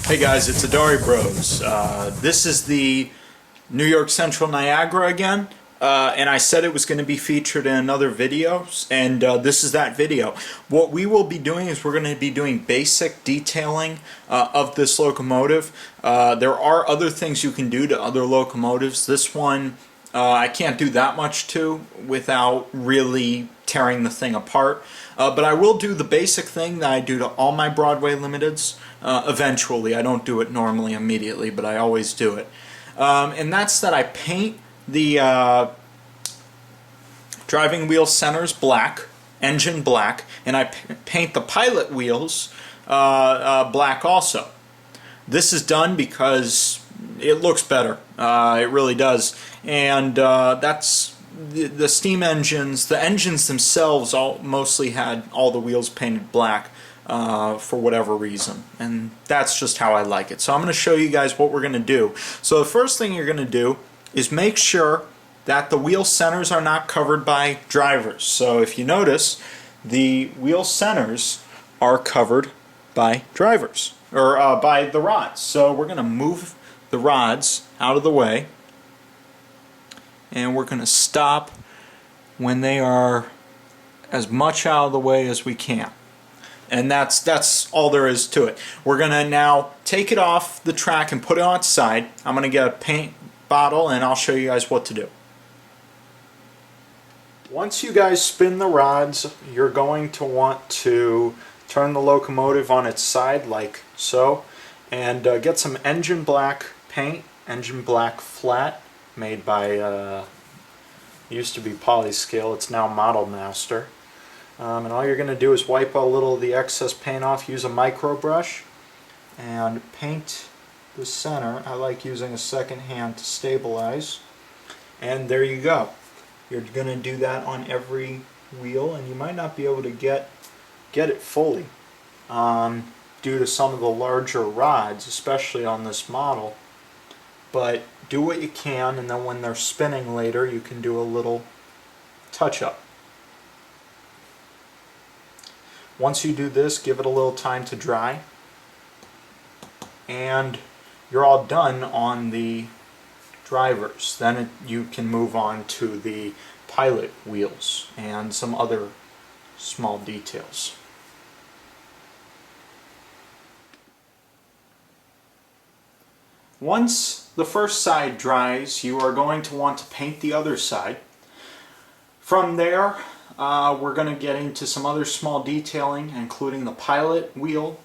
Hey guys, it's Adari Bros. This is the New York Central Niagara again, and I said it was going to be featured in another video, and this is that video. What we will be doing is we're going to be doing basic detailing of this locomotive. There are other things you can do to other locomotives. This one I can't do that much to without really tearing the thing apart. But I will do the basic thing that I do to all my Broadway Limiteds eventually. I don't do it normally immediately, but I always do it. And that's that I paint the driving wheel centers black, engine black, and I paint the pilot wheels black also. This is done because it looks better. It really does. And that's the steam engines. The engines themselves mostly had all the wheels painted black for whatever reason, and that's just how I like it. So I'm going to show you guys what we're going to do. So the first thing you're going to do is make sure that the wheel centers are not covered by drivers. So if you notice, the wheel centers are covered by drivers, or by the rods. So we're going to move the rods out of the way, and we're going to stop when they are as much out of the way as we can. And that's all there is to it. We're going to now take it off the track and put it on its side. I'm going to get a paint bottle and I'll show you guys what to do. Once you guys spin the rods, you're going to want to turn the locomotive on its side like so, and get some engine black paint, engine black flat, made by used to be Polyscale, it's now Model Master. And all you're going to do is wipe a little of the excess paint off, use a micro brush, and paint the center. I like using a second hand to stabilize. And there you go. You're going to do that on every wheel, and you might not be able to get it fully due to some of the larger rods, especially on this model. But do what you can, and then when they're spinning later, you can do a little touch-up. Once you do this, give it a little time to dry, and you're all done on the drivers. Then you can move on to the pilot wheels and some other small details. Once the first side dries, you are going to want to paint the other side. From there, we're going to get into some other small detailing, including the pilot wheel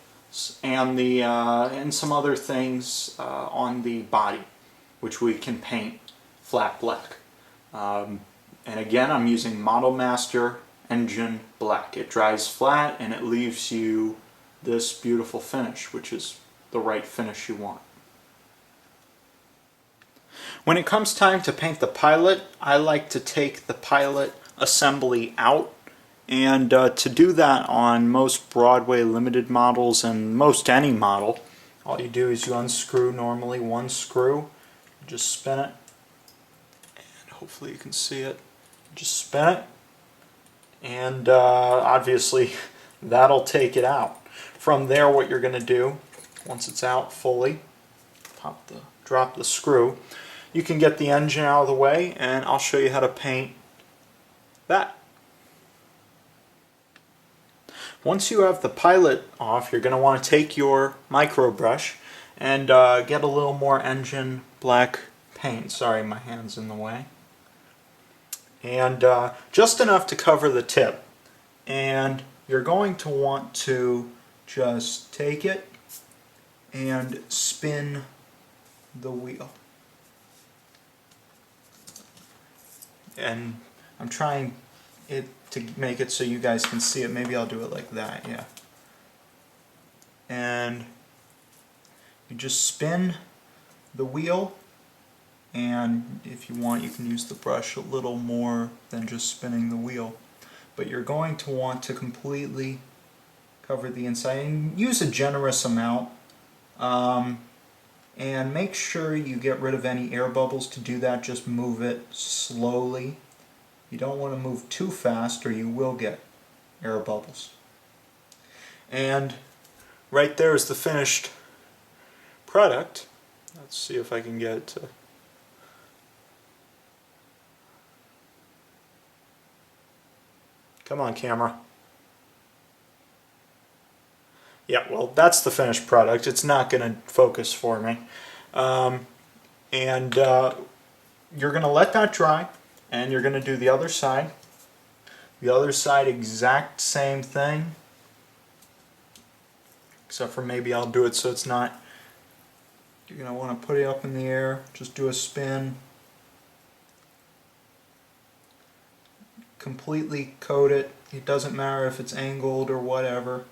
and some other things on the body, which we can paint flat black. And again, I'm using Model Master Engine Black. It dries flat and it leaves you this beautiful finish, which is the right finish you want. When it comes time to paint the pilot, I like to take the pilot assembly out, and to do that on most Broadway Limited models and most any model, all you do is you unscrew normally one screw, just spin it, and hopefully you can see it, just spin it, and obviously that'll take it out. From there, what you're going to do, once it's out fully, drop the screw. You can get the engine out of the way, and I'll show you how to paint that. Once you have the pilot off, you're going to want to take your micro brush and get a little more engine black paint. Sorry, my hand's in the way. And just enough to cover the tip. And you're going to want to just take it and spin the wheel. And I'm trying it to make it so you guys can see it. Maybe I'll do it like that, yeah. And you just spin the wheel, and if you want you can use the brush a little more than just spinning the wheel. But you're going to want to completely cover the inside, and use a generous amount. And make sure you get rid of any air bubbles. To do that, just move it slowly. You don't want to move too fast or you will get air bubbles. And right there is the finished product. Let's see if I can get it to... Come on, camera. Yeah, well, that's the finished product. It's not going to focus for me. And you're going to let that dry, and you're going to do the other side. The other side, exact same thing. Except for maybe I'll do it so it's not... You're going to want to put it up in the air, just do a spin. Completely coat it. It doesn't matter if it's angled or whatever.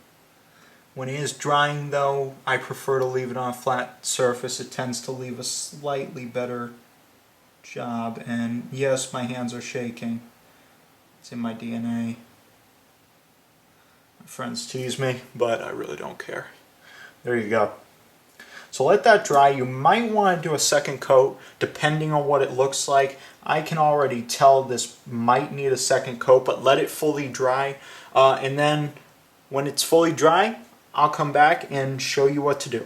When it is drying though, I prefer to leave it on a flat surface. It tends to leave a slightly better job. And yes, my hands are shaking. It's in my DNA. My friends tease me, but I really don't care. There you go. So let that dry. You might want to do a second coat depending on what it looks like. I can already tell this might need a second coat, but let it fully dry. And then when it's fully dry, I'll come back and show you what to do.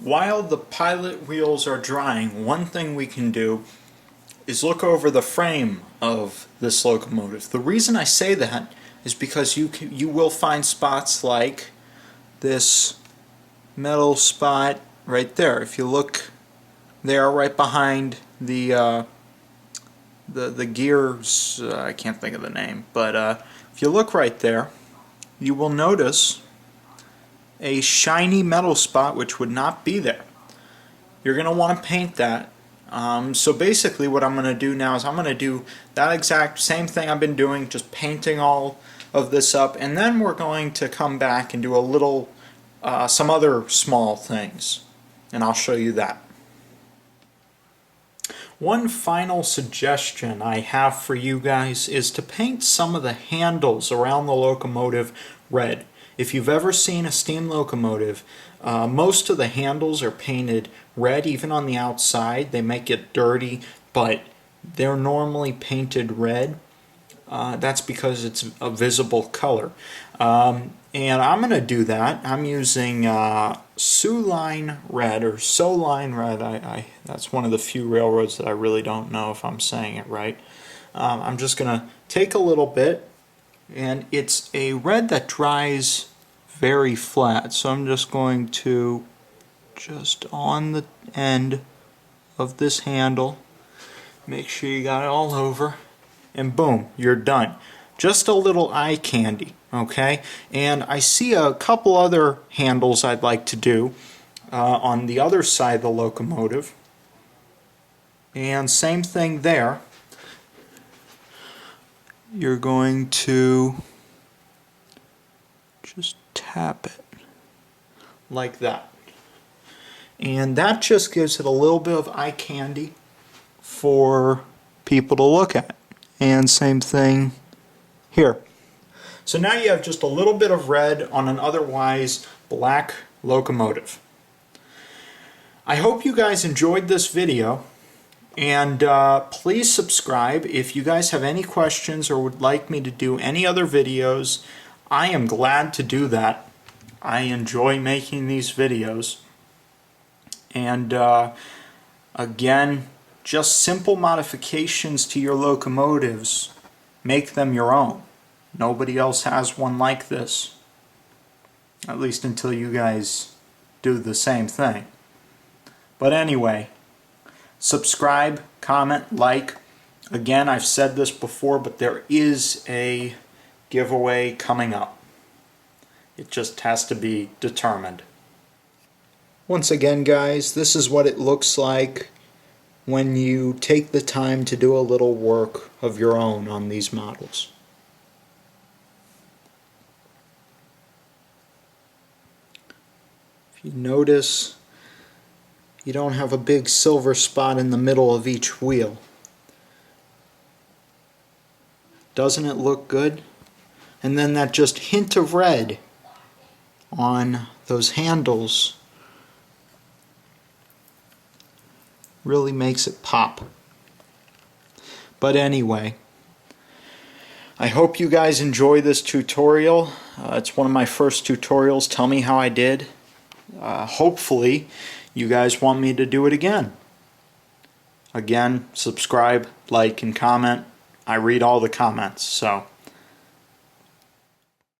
While the pilot wheels are drying, one thing we can do is look over the frame of this locomotive. The reason I say that is because you will find spots like this metal spot right there. If you look there, right behind the gears, I can't think of the name, but if you look right there, you will notice a shiny metal spot which would not be there. You're going to want to paint that. So basically what I'm going to do now is I'm going to do that exact same thing I've been doing, just painting all of this up, and then we're going to come back and do a little some other small things, and I'll show you that. One final suggestion I have for you guys is to paint some of the handles around the locomotive red. If you've ever seen a steam locomotive, most of the handles are painted red, even on the outside. They might get dirty, but they're normally painted red. That's because it's a visible color. And I'm going to do that. I'm using Soline Red, or Soline Red. That's one of the few railroads that I really don't know if I'm saying it right. I'm just going to take a little bit, and it's a red that dries very flat. So I'm just going to, just on the end of this handle, make sure you got it all over, and boom, you're done. Just a little eye candy, okay? And I see a couple other handles I'd like to do on the other side of the locomotive. And same thing there. You're going to just tap it like that. And that just gives it a little bit of eye candy for people to look at. And same thing here. So now you have just a little bit of red on an otherwise black locomotive. I hope you guys enjoyed this video, and please subscribe. If you guys have any questions or would like me to do any other videos, I am glad to do that. I enjoy making these videos. And again, just simple modifications to your locomotives. Make them your own. Nobody else has one like this. At least until you guys do the same thing. But anyway, subscribe, comment, like. Again, I've said this before, but there is a giveaway coming up. It just has to be determined. Once again, guys, this is what it looks like when you take the time to do a little work of your own on these models. If you notice, you don't have a big silver spot in the middle of each wheel. Doesn't it look good? And then that just hint of red on those handles really makes it pop. But anyway, I hope you guys enjoy this tutorial. It's one of my first tutorials. Tell me how I did, hopefully you guys want me to do it again. Again, subscribe, like, and comment. I read all the comments, so